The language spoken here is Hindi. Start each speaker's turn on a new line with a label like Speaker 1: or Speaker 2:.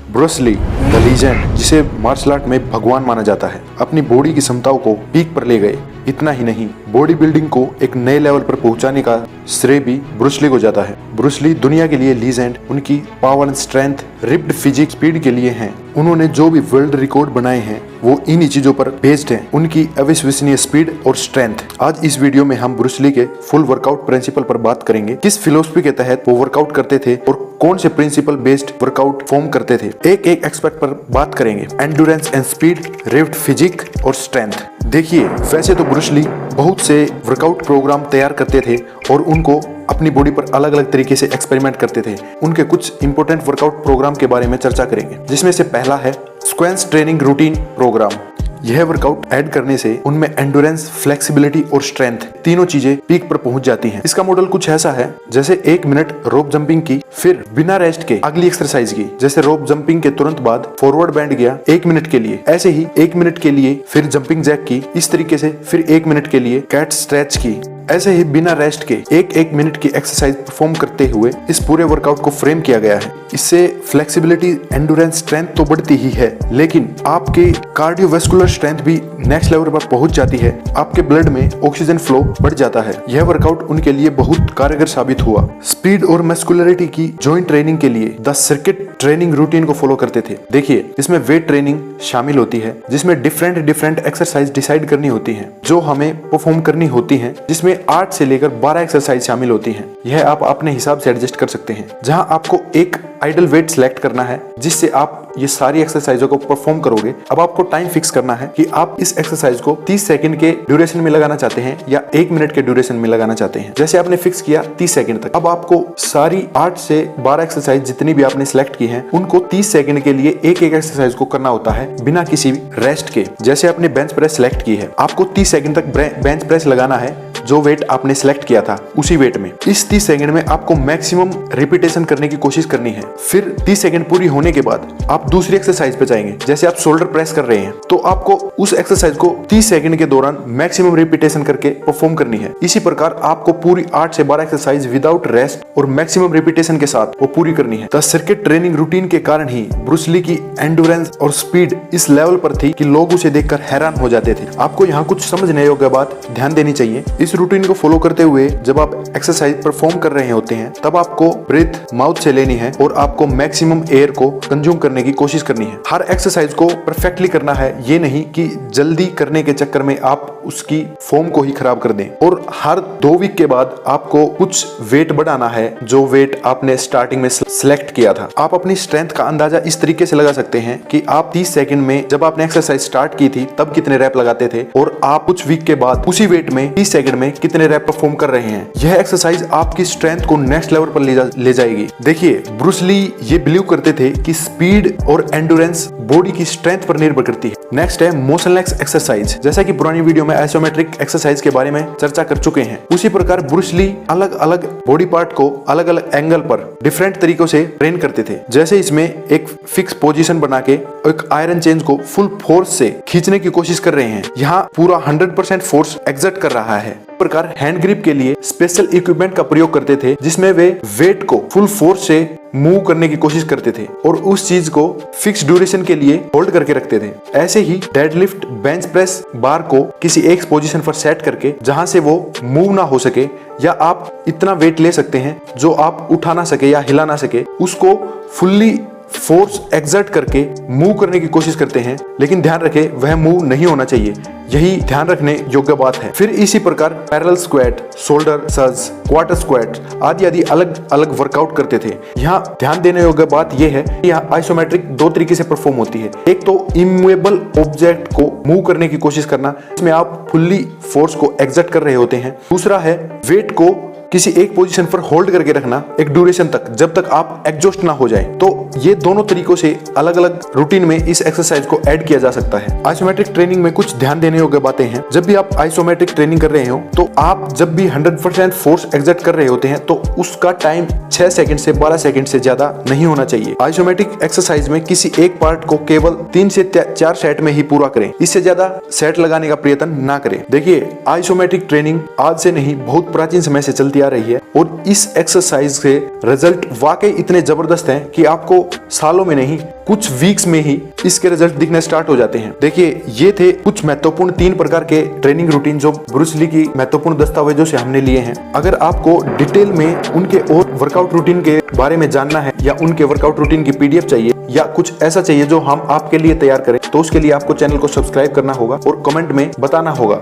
Speaker 1: ब्रूस ली द लीजेंड, जिसे मार्शल आर्ट में भगवान माना जाता है, अपनी बॉडी की क्षमताओं को पीक पर ले गए। इतना ही नहीं, बॉडी बिल्डिंग को एक नए लेवल पर पहुंचाने का श्रेय भी ब्रूस ली को जाता है। ब्रूस ली दुनिया के लिए लीजेंड उनकी power and strength, ripped physique, speed के लिए हैं। उन्होंने जो भी वर्ल्ड रिकॉर्ड बनाए हैं वो इन्हीं चीजों पर बेस्ड हैं, उनकी अविश्वसनीय स्पीड और स्ट्रेंथ। आज इस वीडियो में हम ब्रूस ली के फुल वर्कआउट प्रिंसिपल पर बात करेंगे, किस फिलोसफी के तहत वो वर्कआउट करते थे और कौन से प्रिंसिपल बेस्ड वर्कआउट फॉर्म करते थे। एक एक एक्सपेक्ट पर बात करेंगे, एंडुरेंस एंड स्पीड, रिप्ड फिजिक और स्ट्रेंथ। देखिए, वैसे तो ब्रूस ली बहुत से वर्कआउट प्रोग्राम तैयार करते थे और उनको अपनी बॉडी पर अलग अलग तरीके से एक्सपेरिमेंट करते थे। उनके कुछ इंपॉर्टेंट वर्कआउट प्रोग्राम के बारे में चर्चा करेंगे, जिसमें से पहला है स्क्वेंस ट्रेनिंग रूटीन प्रोग्राम। यह वर्कआउट ऐड करने से उनमें एंडुरेंस, फ्लेक्सिबिलिटी और स्ट्रेंथ तीनों चीजें पीक पर पहुंच जाती हैं। इसका मॉडल कुछ ऐसा है, जैसे 1 मिनट रोप जंपिंग की, फिर बिना रेस्ट के अगली एक्सरसाइज की, जैसे रोप जंपिंग के तुरंत बाद फॉरवर्ड बेंड गया 1 मिनट के लिए, ऐसे ही 1 मिनट के लिए फिर जंपिंग जैक की, इस तरीके से फिर 1 मिनट के लिए कैट स्ट्रेच की। ऐसे ही बिना रेस्ट के 1-1 मिनट की एक्सरसाइज परफॉर्म करते हुए इस पूरे वर्कआउट को फ्रेम किया गया है। इससे फ्लेक्सिबिलिटी, एंडुरेंस, स्ट्रेंथ तो बढ़ती ही है, लेकिन आपके कार्डियोवैस्कुलर स्ट्रेंथ भी नेक्स्ट लेवल पर पहुंच जाती है। आपके ब्लड में ऑक्सीजन फ्लो बढ़ जाता है। यह वर्कआउट उनके लिए बहुत कारगर साबित हुआ। स्पीड और मस्कुलरिटी की जॉइंट ट्रेनिंग के लिए द सर्किट ट्रेनिंग रूटीन को फॉलो करते थे। देखिए, इसमें वेट ट्रेनिंग शामिल होती है, जिसमें डिफरेंट एक्सरसाइज डिसाइड करनी होती है जो हमें परफॉर्म करनी होती है, जिसमें 8 से लेकर 12 एक्सरसाइज शामिल होती हैं। यह आप अपने हिसाब से एडजस्ट कर सकते हैं, जहां आपको एक आइडल वेट सिलेक्ट करना है, जिससे आप ये सारी एक्सरसाइजों को परफॉर्म करोगे। अब आपको टाइम फिक्स करना है कि आप इस एक्सरसाइज को 30 सेकंड के ड्यूरेशन में लगाना चाहते हैं या 1 मिनट के ड्यूरेशन में लगाना चाहते हैं। जैसे आपने फिक्स किया 30 सेकंड तक, अब आपको सारी 8 से 12 एक्सरसाइज जितनी भी आपने सिलेक्ट की हैं, उनको 30 सेकंड के लिए एक एक्सरसाइज को करना होता है बिना किसी रेस्ट के। जैसे आपने बेंच प्रेस सिलेक्ट की है, आपको 30 सेकंड तक बेंच प्रेस लगाना है, जो वेट आपने सिलेक्ट किया था उसी वेट में। इस 30 सेकंड में आपको मैक्सिमम रिपीटेशन करने की कोशिश करनी है। फिर 30 सेकंड पूरी होने के बाद आप दूसरी एक्सरसाइज पे जाएंगे। जैसे आप शोल्डर प्रेस कर रहे हैं, तो आपको उस एक्सरसाइज को 30 सेकंड के दौरान मैक्सिमम रिपीटेशन करके परफॉर्म करनी है। इसी प्रकार आपको पूरी 8 से 12 एक्सरसाइज विदाउट रेस्ट और मैक्सिमम रिपीटेशन के साथ वो पूरी करनी है। द सर्किट ट्रेनिंग रूटीन के कारण ही ब्रूस ली की एंडुरेंस और स्पीड इस लेवल पर थी कि लोग उसे देखकर हैरान हो जाते थे। आपको यहाँ कुछ समझने योग्य बात ध्यान देनी चाहिए। इस रूटीन को फॉलो करते हुए जब आप एक्सरसाइज परफॉर्म कर रहे होते हैं, तब आपको ब्रीथ माउथ से लेनी है और आपको मैक्सिमम एयर को कंज्यूम करने की कोशिश करनी है। हर एक्सरसाइज को परफेक्टली करना है, ये नहीं कि जल्दी करने के चक्कर में आप उसकी फॉर्म को ही खराब कर दें। और हर 2 वीक के बाद आपको कुछ वेट बढ़ाना है, जो वेट आपने स्टार्टिंग में सिलेक्ट किया था। आप अपनी स्ट्रेंथ का अंदाजा इस तरीके से लगा सकते हैं कि आप 30 सेकंड में जब आपने एक्सरसाइज स्टार्ट की थी तब कितने रैप लगाते थे, और आप कुछ वीक के बाद उसी वेट में 30 सेकंड में कितने रैप परफॉर्म कर रहे हैं। यह एक्सरसाइज आपकी स्ट्रेंथ को नेक्स्ट लेवल पर ले जाएगी। देखिए, ब्रूस ली ये बिलीव करते थे कि स्पीड और एंडुरेंस बॉडी की स्ट्रेंथ पर निर्भर करती है। नेक्स्ट है मोशनलेस एक्सरसाइज। जैसा कि पुरानी वीडियो में आइसोमेट्रिक एक्सरसाइज के बारे में चर्चा कर चुके हैं, उसी प्रकार ब्रूस ली अलग अलग बॉडी पार्ट को अलग अलग एंगल पर डिफरेंट तरीकों से ट्रेन करते थे। जैसे इसमें एक फिक्स पोजीशन बना के एक आयरन चेंज को फुल फोर्स से खींचने की कोशिश कर रहे हैं। यहाँ पूरा 100% फोर्स एक्सर्ट कर रहा है। इस प्रकार हैंड ग्रिप के लिए स्पेशल इक्विपमेंट का प्रयोग करते थे, जिसमें वे वेट को फुल फोर्स से मूव करने की कोशिश करते थे और उस चीज को फिक्स ड्यूरेशन के लिए होल्ड करके रखते थे। ऐसे ही डेडलिफ्ट, बेंच प्रेस बार को किसी एक पोजीशन पर सेट करके, जहां से वो मूव ना हो सके, या आप इतना वेट ले सकते हैं जो आप उठा ना सके या हिला ना सके, उसको फुल्ली फोर्स एक्सर्ट करके मूव करने की कोशिश करते हैं। लेकिन ध्यान रखें, वह मूव नहीं होना चाहिए। यही ध्यान रखने योग्य बात है। फिर इसी प्रकार parallel squat, shoulder surge, quarter squat आदि अलग अलग वर्कआउट करते थे। यहाँ ध्यान देने योग्य बात यह है कि यहाँ आइसोमेट्रिक 2 तरीके से परफॉर्म होती है। एक तो इमूवेबल ऑब्जेक्ट को मूव करने की कोशिश करना, इसमें आप फुल्ली फोर्स को एक्सर्ट कर रहे होते हैं। दूसरा है वेट को किसी एक पोजीशन पर होल्ड करके रखना एक ड्यूरेशन तक, जब तक आप एग्जॉस्ट ना हो जाए। तो ये दोनों तरीकों से अलग अलग रूटीन में इस एक्सरसाइज को ऐड किया जा सकता है। आइसोमेट्रिक ट्रेनिंग में कुछ ध्यान देने योग्य बातें हैं। जब भी आप आइसोमेट्रिक ट्रेनिंग कर रहे हो, तो आप जब भी 100% फोर्स एक्सर्ट कर रहे होते हैं, तो उसका टाइम 6 सेकंड से 12 सेकंड से ज्यादा नहीं होना चाहिए। आइसोमेट्रिक एक्सरसाइज में किसी एक पार्ट को केवल 3 से 4 सेट में ही पूरा करें। इससे ज्यादा सेट लगाने का प्रयत्न ना करें। देखिए, आइसोमेट्रिक ट्रेनिंग आज से नहीं, बहुत प्राचीन समय से चलती चलती आ रही है और इस एक्सरसाइज से रिजल्ट वाकई इतने जबरदस्त हैं कि आपको सालों में नहीं कुछ वीक्स में ही इसके रिजल्ट दिखने स्टार्ट हो जाते हैं। देखिए, ये थे कुछ महत्वपूर्ण 3 प्रकार के ट्रेनिंग रूटीन जो ब्रूस ली की महत्वपूर्ण दस्तावेजों से हमने लिए हैं। अगर आपको डिटेल में उनके और वर्कआउट रूटीन के बारे में जानना है या उनके वर्कआउट रूटीन की पीडीएफ चाहिए या कुछ ऐसा चाहिए जो हम आपके लिए तैयार करें, तो उसके लिए आपको चैनल को सब्सक्राइब करना होगा और कमेंट में बताना होगा।